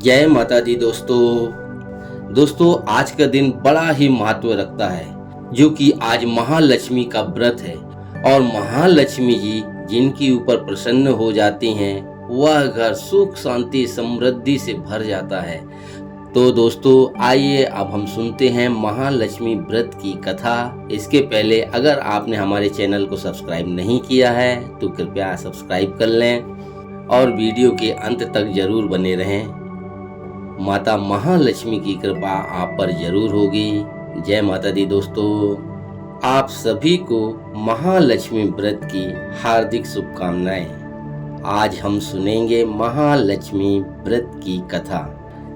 जय माता दी दोस्तों आज का दिन बड़ा ही महत्व रखता है जो कि आज महालक्ष्मी का व्रत है। और महालक्ष्मी जी जिनके ऊपर प्रसन्न हो जाती हैं वह घर सुख शांति समृद्धि से भर जाता है। तो दोस्तों आइए अब हम सुनते हैं महालक्ष्मी व्रत की कथा। इसके पहले अगर आपने हमारे चैनल को सब्सक्राइब नहीं किया है तो कृपया सब्सक्राइब कर लें और वीडियो के अंत तक जरूर बने रहें। माता महालक्ष्मी की कृपा आप पर जरूर होगी। जय माता दी दोस्तों, आप सभी को महालक्ष्मी व्रत की हार्दिक शुभकामनाएं। आज हम सुनेंगे महालक्ष्मी व्रत की कथा।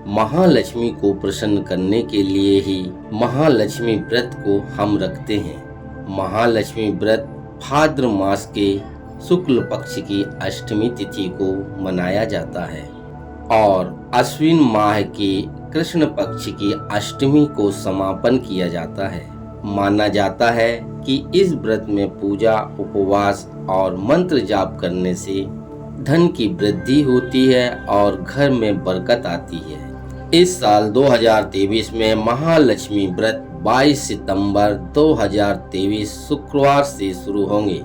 महालक्ष्मी को प्रसन्न करने के लिए ही महालक्ष्मी व्रत को हम रखते हैं। महालक्ष्मी व्रत भाद्र मास के शुक्ल पक्ष की अष्टमी तिथि को मनाया जाता है और अश्विन माह की कृष्ण पक्ष की अष्टमी को समापन किया जाता है। माना जाता है कि इस व्रत में पूजा, उपवास और मंत्र जाप करने से धन की वृद्धि होती है और घर में बरकत आती है। इस साल 2023 में महालक्ष्मी व्रत 22 सितंबर 2023 शुक्रवार से शुरू होंगे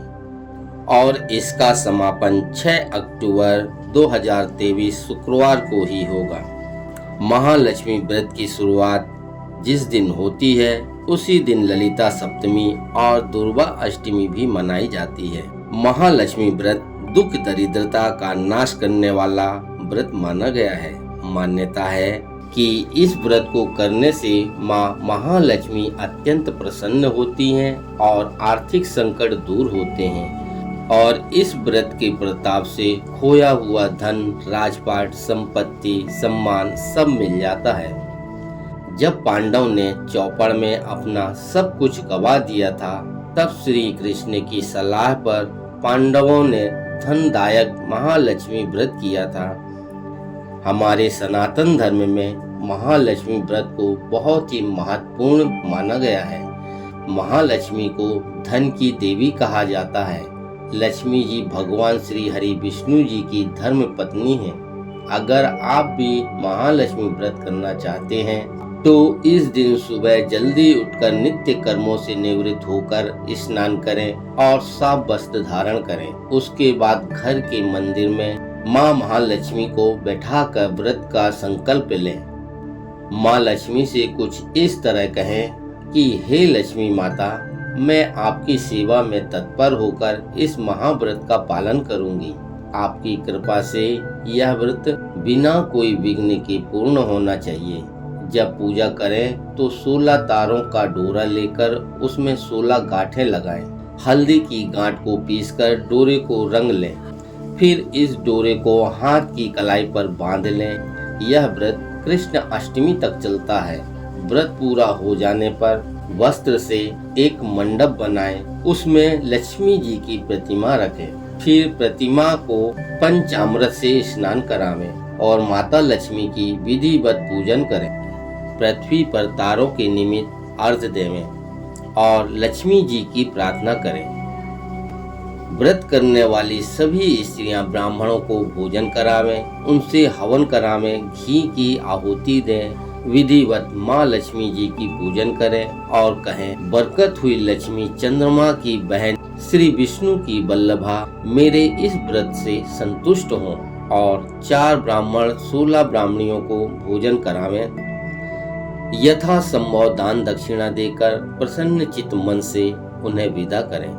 और इसका समापन 6 अक्टूबर 2023 शुक्रवार को ही होगा। महालक्ष्मी व्रत की शुरुआत जिस दिन होती है उसी दिन ललिता सप्तमी और दुर्गा अष्टमी भी मनाई जाती है। महालक्ष्मी व्रत दुख दरिद्रता का नाश करने वाला व्रत माना गया है। मान्यता है कि इस व्रत को करने से माँ महालक्ष्मी अत्यंत प्रसन्न होती हैं और आर्थिक संकट दूर होते हैं और इस व्रत के प्रताप से खोया हुआ धन, राजपाट, संपत्ति, सम्मान सब मिल जाता है। जब पांडव ने चौपड़ में अपना सब कुछ गवा दिया था तब श्री कृष्ण की सलाह पर पांडवों ने धनदायक महालक्ष्मी व्रत किया था। हमारे सनातन धर्म में महालक्ष्मी व्रत को बहुत ही महत्वपूर्ण माना गया है। महालक्ष्मी को धन की देवी कहा जाता है। लक्ष्मी जी भगवान श्री हरि विष्णु जी की धर्म पत्नी हैं। अगर आप भी महालक्ष्मी व्रत करना चाहते हैं तो इस दिन सुबह जल्दी उठकर नित्य कर्मों से निवृत्त होकर स्नान करें और साफ वस्त्र धारण करें। उसके बाद घर के मंदिर में माँ महालक्ष्मी को बैठाकर व्रत का संकल्प लें। माँ लक्ष्मी से कुछ इस तरह कहें कि हे लक्ष्मी माता, मैं आपकी सेवा में तत्पर होकर इस महाव्रत का पालन करूंगी। आपकी कृपा से यह व्रत बिना कोई विघ्न के पूर्ण होना चाहिए। जब पूजा करें तो 16 तारों का डोरा लेकर उसमें 16 गांठें लगाएं। हल्दी की गांठ को पीसकर डोरे को रंग लें। फिर इस डोरे को हाथ की कलाई पर बांध लें। यह व्रत कृष्ण अष्टमी तक चलता है। व्रत पूरा हो जाने पर वस्त्र से एक मंडप बनाएं, उसमें लक्ष्मी जी की प्रतिमा रखें। फिर प्रतिमा को पंचामृत से स्नान करावें और माता लक्ष्मी की विधिवत पूजन करें। पृथ्वी पर तारों के निमित्त अर्घ्य देवें और लक्ष्मी जी की प्रार्थना करें। व्रत करने वाली सभी स्त्रियां ब्राह्मणों को भोजन करावें, उनसे हवन करावें, घी की आहुति दें, विधिवत माँ लक्ष्मी जी की पूजन करें और कहें, बरकत हुई लक्ष्मी चंद्रमा की बहन श्री विष्णु की वल्लभा मेरे इस व्रत से संतुष्ट हों। और 4 ब्राह्मण 16 ब्राह्मणियों को भोजन करावें। यथा संभव दान दक्षिणा देकर प्रसन्न चित्त मन से उन्हें विदा करें।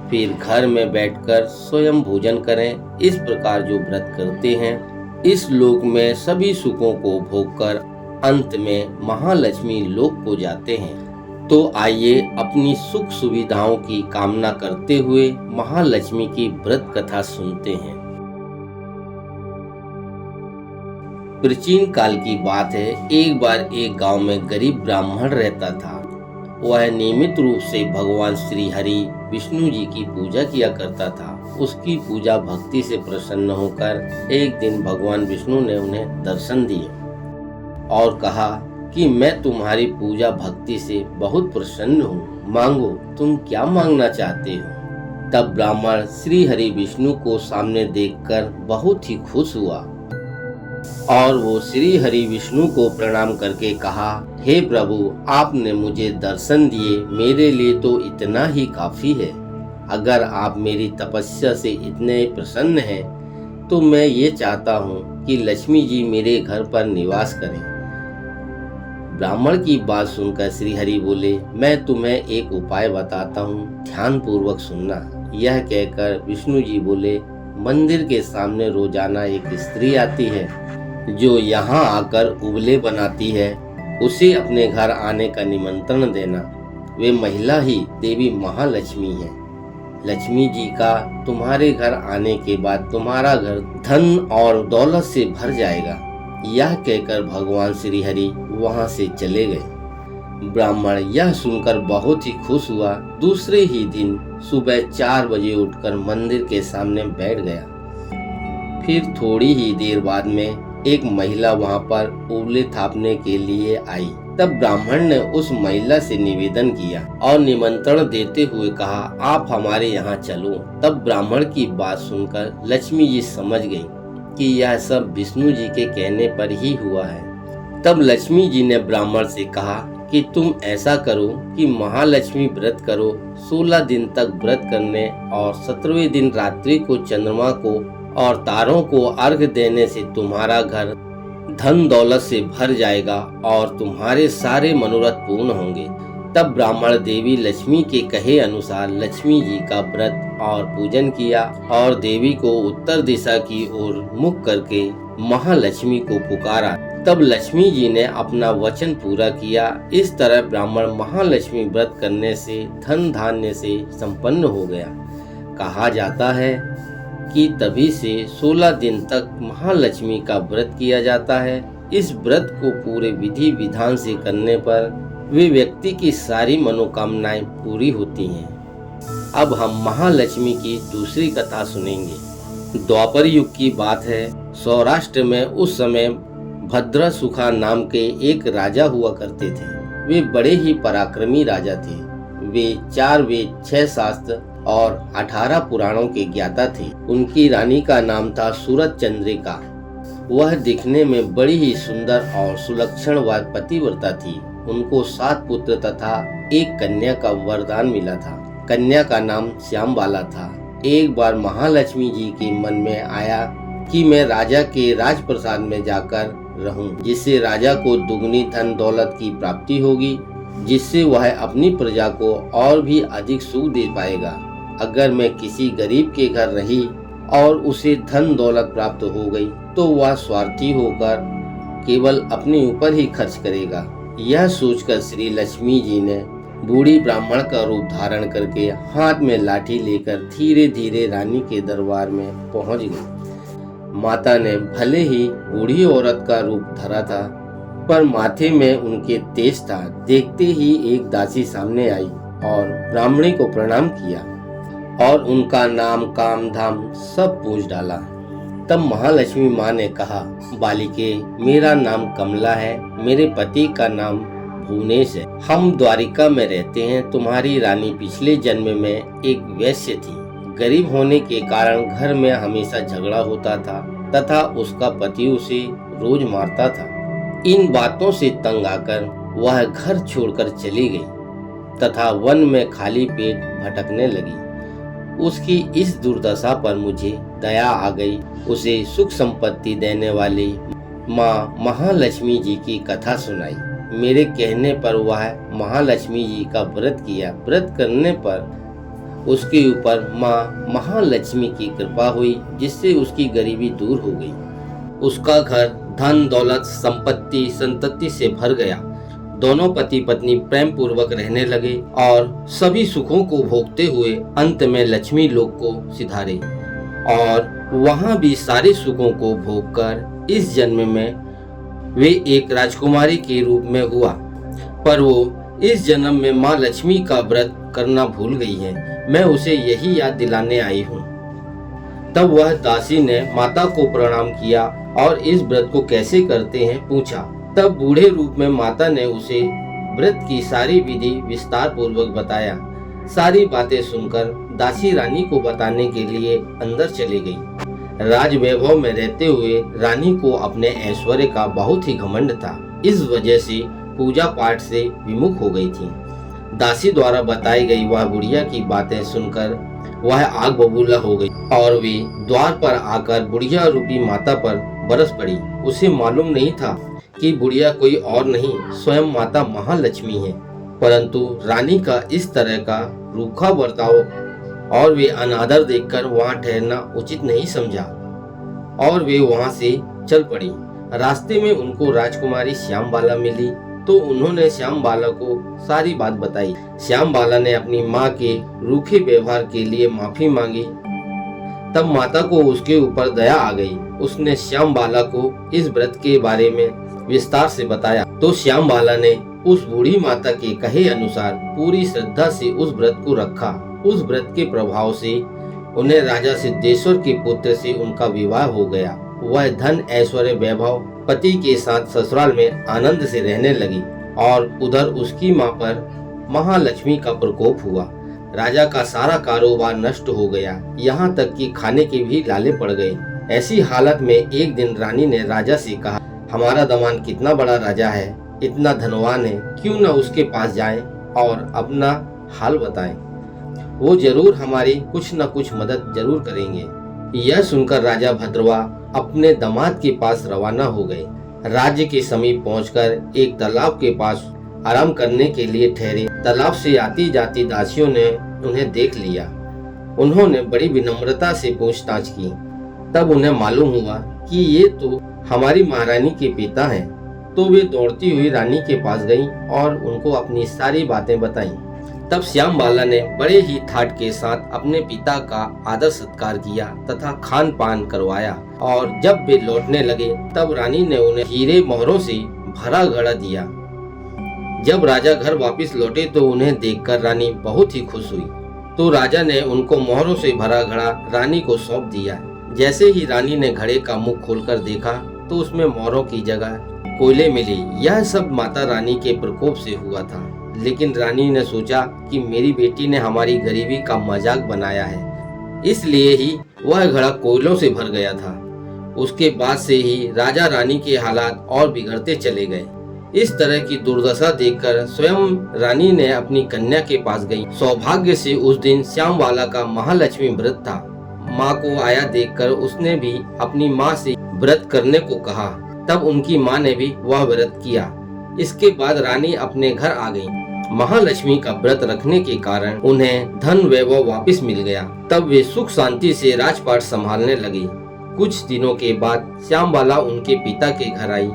फिर घर में बैठकर स्वयं भोजन करें। इस प्रकार जो व्रत करते हैं इस लोक में सभी सुखों को भोगकर अंत में महालक्ष्मी लोक को जाते हैं। तो आइए अपनी सुख सुविधाओं की कामना करते हुए महालक्ष्मी की व्रत कथा सुनते हैं। प्राचीन काल की बात है, एक बार एक गांव में गरीब ब्राह्मण रहता था। वह नियमित रूप से भगवान श्री हरि विष्णु जी की पूजा किया करता था। उसकी पूजा भक्ति से प्रसन्न होकर एक दिन भगवान विष्णु ने उन्हें दर्शन दिए और कहा कि मैं तुम्हारी पूजा भक्ति से बहुत प्रसन्न हूँ, मांगो, तुम क्या मांगना चाहते हो। तब ब्राह्मण श्री हरि विष्णु को सामने देखकर बहुत ही खुश हुआ और वो श्री हरि विष्णु को प्रणाम करके कहा, हे प्रभु, आपने मुझे दर्शन दिए, मेरे लिए तो इतना ही काफी है। अगर आप मेरी तपस्या से इतने प्रसन्न हैं तो मैं ये चाहता हूँ कि लक्ष्मी जी मेरे घर पर निवास करें। ब्राह्मण की बात सुनकर श्री हरि बोले, मैं तुम्हें एक उपाय बताता हूँ, ध्यान पूर्वक सुनना। यह कहकर विष्णु जी बोले, मंदिर के सामने रोजाना एक स्त्री आती है जो यहाँ आकर उबले बनाती है, उसे अपने घर आने का निमंत्रण देना। वे महिला ही देवी महालक्ष्मी है। लक्ष्मी जी का तुम्हारे घर आने के बाद तुम्हारा घर धन और दौलत से भर जाएगा। यह कहकर भगवान श्री हरि वहां से चले गए। ब्राह्मण यह सुनकर बहुत ही खुश हुआ। दूसरे ही दिन सुबह 4 बजे उठकर मंदिर के सामने बैठ गया। फिर थोड़ी ही देर बाद में एक महिला वहां पर उबले थापने के लिए आई। तब ब्राह्मण ने उस महिला से निवेदन किया और निमंत्रण देते हुए कहा, आप हमारे यहाँ चलो। तब ब्राह्मण की बात सुनकर लक्ष्मी जी समझ गई कि यह सब विष्णु जी के कहने पर ही हुआ है। तब लक्ष्मी जी ने ब्राह्मण से कहा कि तुम ऐसा करो कि महालक्ष्मी व्रत करो। 16 दिन तक व्रत करने और 17वें दिन रात्रि को चंद्रमा को और तारों को अर्घ्य देने से तुम्हारा घर धन दौलत से भर जाएगा और तुम्हारे सारे मनोरथ पूर्ण होंगे। तब ब्राह्मण देवी लक्ष्मी के कहे अनुसार लक्ष्मी जी का व्रत और पूजन किया और देवी को उत्तर दिशा की ओर मुख करके महालक्ष्मी को पुकारा। तब लक्ष्मी जी ने अपना वचन पूरा किया। इस तरह ब्राह्मण महालक्ष्मी व्रत करने से धन धान्य से संपन्न हो गया। कहा जाता है कि तभी से 16 दिन तक महालक्ष्मी का व्रत किया जाता है। इस व्रत को पूरे विधि विधान से करने पर वे व्यक्ति की सारी मनोकामनाएं पूरी होती हैं। अब हम महालक्ष्मी की दूसरी कथा सुनेंगे। द्वापर युग की बात है। सौराष्ट्र में उस समय भद्रसुखा नाम के एक राजा हुआ करते थे। वे बड़े ही पराक्रमी राजा थे। वे 4 वेद, 6 शास्त्र और 18 पुराणों के ज्ञाता थे। उनकी रानी का नाम था सूरत चंद्रिका। वह दिखने में बड़ी ही सुंदर और सुलक्षण व पतिव्रता थी। उनको 7 पुत्र तथा एक कन्या का वरदान मिला था। कन्या का नाम श्यामबाला था। एक बार महालक्ष्मी जी के मन में आया कि मैं राजा के राजप्रसाद में जाकर रहूं, जिससे राजा को दुगनी धन दौलत की प्राप्ति होगी, जिससे वह अपनी प्रजा को और भी अधिक सुख दे पाएगा। अगर मैं किसी गरीब के घर रही और उसे धन दौलत प्राप्त हो गई तो वह स्वार्थी होकर केवल अपने ऊपर ही खर्च करेगा। यह सोचकर श्री लक्ष्मी जी ने बूढ़ी ब्राह्मण का रूप धारण करके हाथ में लाठी लेकर धीरे धीरे रानी के दरबार में पहुंच गई। माता ने भले ही बूढ़ी औरत का रूप धरा था, पर माथे में उनके तेज था। देखते ही एक दासी सामने आई और ब्राह्मणी को प्रणाम किया और उनका नाम काम धाम सब पूछ डाला। तब महालक्ष्मी माँ ने कहा, बालिके, मेरा नाम कमला है, मेरे पति का नाम भुवनेश है। हम द्वारिका में रहते हैं। तुम्हारी रानी पिछले जन्म में एक वैश्य थी। गरीब होने के कारण घर में हमेशा झगड़ा होता था तथा उसका पति उसे रोज मारता था। इन बातों से तंग आकर वह घर छोड़कर चली गई तथा वन में खाली पेट भटकने लगी। उसकी इस दुर्दशा पर मुझे दया आ गई। उसे सुख संपत्ति देने वाली माँ महालक्ष्मी जी की कथा सुनाई। मेरे कहने पर वह महालक्ष्मी जी का व्रत किया। व्रत करने पर उसके ऊपर माँ महालक्ष्मी की कृपा हुई, जिससे उसकी गरीबी दूर हो गई। उसका घर धन दौलत संपत्ति संतति से भर गया। दोनों पति पत्नी प्रेम पूर्वक रहने लगे और सभी सुखों को भोगते हुए अंत में लक्ष्मी लोक को सिधारे और वहां भी सारे सुखों को भोगकर इस जन्म में वे एक राजकुमारी के रूप में हुआ। पर वो इस जन्म में माँ लक्ष्मी का व्रत करना भूल गई है। मैं उसे यही याद दिलाने आई हूँ। तब वह दासी ने माता को प्रणाम किया और इस व्रत को कैसे करते हैं पूछा। तब बूढ़े रूप में माता ने उसे व्रत की सारी विधि विस्तार पूर्वक बताया। सारी बातें सुनकर दासी रानी को बताने के लिए अंदर चली गई। राज वैभव में रहते हुए रानी को अपने ऐश्वर्य का बहुत ही घमंड था। इस वजह से पूजा पाठ से विमुख हो गई थी। दासी द्वारा बताई गई वह बुढ़िया की बातें सुनकर वह आग बबूला हो गई और वे द्वार पर आकर बुढ़िया रूपी माता पर बरस पड़ी। उसे मालूम नहीं था कि बुढ़िया कोई और नहीं स्वयं माता महालक्ष्मी है, परंतु रानी का इस तरह का रूखा बर्ताव और वे अनादर देखकर वहां ठहरना उचित नहीं समझा और वे वहां से चल पड़ी। रास्ते में उनको राजकुमारी श्यामबाला मिली तो उन्होंने श्यामबाला को सारी बात बताई। श्यामबाला ने अपनी माँ के रूखे व्यवहार के लिए माफी मांगी। तब माता को उसके ऊपर दया आ गई। उसने श्यामबाला को इस व्रत के बारे में विस्तार से बताया तो श्यामबाला ने उस बूढ़ी माता के कहे अनुसार पूरी श्रद्धा से उस व्रत को रखा। उस व्रत के प्रभाव से उन्हें राजा सिद्धेश्वर के पुत्र से उनका विवाह हो गया। वह धन ऐश्वर्य वैभव पति के साथ ससुराल में आनंद से रहने लगी और उधर उसकी मां पर महालक्ष्मी का प्रकोप हुआ। राजा का सारा कारोबार नष्ट हो गया, यहाँ तक कि खाने के भी लाले पड़ गए। ऐसी हालत में एक दिन रानी ने राजा से कहा, हमारा दामाद कितना बड़ा राजा है, इतना धनवान है, क्यों न उसके पास जाएं और अपना हाल बताएं। वो जरूर हमारी कुछ न कुछ मदद जरूर करेंगे। यह सुनकर राजा भद्रवा अपने दामाद के पास रवाना हो गए। राज्य के समीप पहुंचकर एक तालाब के पास आराम करने के लिए ठहरे। तालाब से आती जाती दासियों ने उन्हें देख लिया। उन्होंने बड़ी विनम्रता से पूछताछ की। तब उन्हें मालूम हुआ कि ये तो हमारी महारानी के पिता हैं। तो वे दौड़ती हुई रानी के पास गईं और उनको अपनी सारी बातें बताईं। तब श्यामबाला ने बड़े ही ठाट के साथ अपने पिता का आदर सत्कार किया तथा खान पान करवाया और जब वे लौटने लगे तब रानी ने उन्हें हीरे मोहरों से भरा घड़ा दिया। जब राजा घर वापस लौटे तो उन्हें देखकर रानी बहुत ही खुश हुई। तो राजा ने उनको मोहरों से भरा घड़ा रानी को सौंप दिया। जैसे ही रानी ने घड़े का मुख खोलकर देखा तो उसमें मोहरों की जगह कोयले मिले। यह सब माता रानी के प्रकोप से हुआ था। लेकिन रानी ने सोचा कि मेरी बेटी ने हमारी गरीबी का मजाक बनाया है, इसलिए ही वह घड़ा कोयलों से भर गया था। उसके बाद से ही राजा रानी के हालात और बिगड़ते चले गए। इस तरह की दुर्दशा देखकर स्वयं रानी ने अपनी कन्या के पास गई। सौभाग्य से उस दिन श्यामबाला का महालक्ष्मी व्रत था। माँ को आया देखकर उसने भी अपनी माँ से व्रत करने को कहा। तब उनकी माँ ने भी वह व्रत किया। इसके बाद रानी अपने घर आ गई। महालक्ष्मी का व्रत रखने के कारण उन्हें धन वैभव वापस मिल गया। तब वे सुख शांति से राजपाट संभालने लगी। कुछ दिनों के बाद श्यामबाला उनके पिता के घर आई।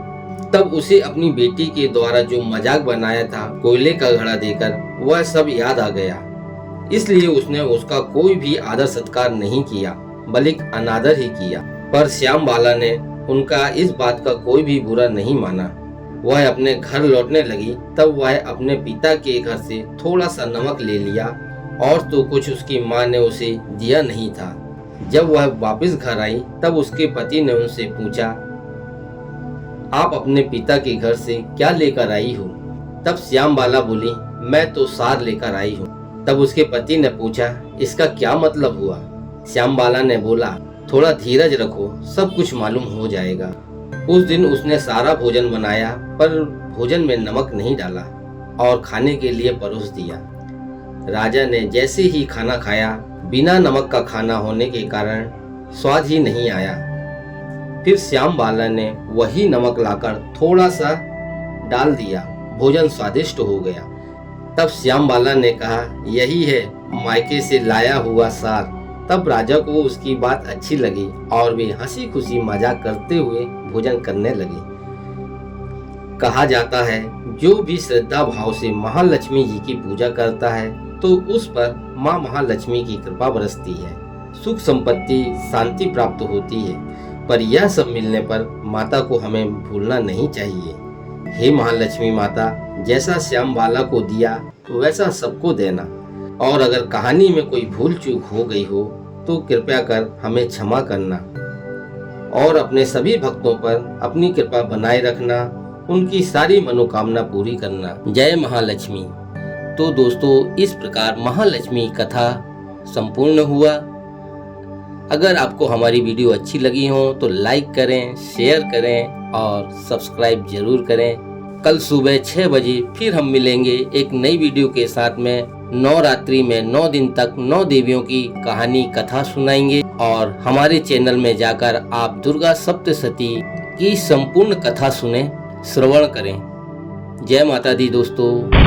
तब उसे अपनी बेटी के द्वारा जो मजाक बनाया था कोयले का घड़ा देकर, वह सब याद आ गया। इसलिए उसने उसका कोई भी आदर सत्कार नहीं किया, बल्कि अनादर ही किया। पर श्यामबाला ने उनका इस बात का कोई भी बुरा नहीं माना। वह अपने घर लौटने लगी। तब वह अपने पिता के घर से थोड़ा सा नमक ले लिया और तो कुछ उसकी माँ ने उसे दिया नहीं था। जब वह वापस घर आई तब उसके पति ने उनसे पूछा, आप अपने पिता के घर से क्या लेकर आई हो? तब श्यामबाला बोली, मैं तो सार लेकर आई हूँ। तब उसके पति ने पूछा, इसका क्या मतलब हुआ? श्यामबाला ने बोला, थोड़ा धीरज रखो, सब कुछ मालूम हो जाएगा। उस दिन उसने सारा भोजन बनाया पर भोजन में नमक नहीं डाला और खाने के लिए परोस दिया। राजा ने जैसे ही खाना खाया, बिना नमक का खाना होने के कारण स्वाद ही नहीं आया। फिर श्यामबाला ने वही नमक लाकर थोड़ा सा डाल दिया। भोजन स्वादिष्ट हो गया। तब श्यामबाला ने कहा, यही है मायके से लाया हुआ सार। तब राजा को उसकी बात अच्छी लगी और वे हंसी खुशी मजाक करते हुए भोजन करने लगे। कहा जाता है, जो भी श्रद्धा भाव से महालक्ष्मी जी की पूजा करता है तो उस पर माँ महालक्ष्मी की कृपा बरसती है, सुख संपत्ति शांति प्राप्त होती है। पर यह सब मिलने पर माता को हमें भूलना नहीं चाहिए। हे महालक्ष्मी माता, जैसा श्यामबाला को दिया वैसा सबको देना। और अगर कहानी में कोई भूल चूक हो गई हो तो कृपया कर हमें क्षमा करना और अपने सभी भक्तों पर अपनी कृपा बनाए रखना, उनकी सारी मनोकामना पूरी करना। जय महालक्ष्मी। तो दोस्तों, इस प्रकार महालक्ष्मी कथा संपूर्ण हुआ। अगर आपको हमारी वीडियो अच्छी लगी हो तो लाइक करें, शेयर करें और सब्सक्राइब जरूर करें। कल सुबह 6 बजे फिर हम मिलेंगे एक नई वीडियो के साथ में। नवरात्रि में 9 दिन तक 9 देवियों की कहानी कथा सुनाएंगे और हमारे चैनल में जाकर आप दुर्गा सप्तशती की संपूर्ण कथा सुने, श्रवण करें। जय माता दी दोस्तों।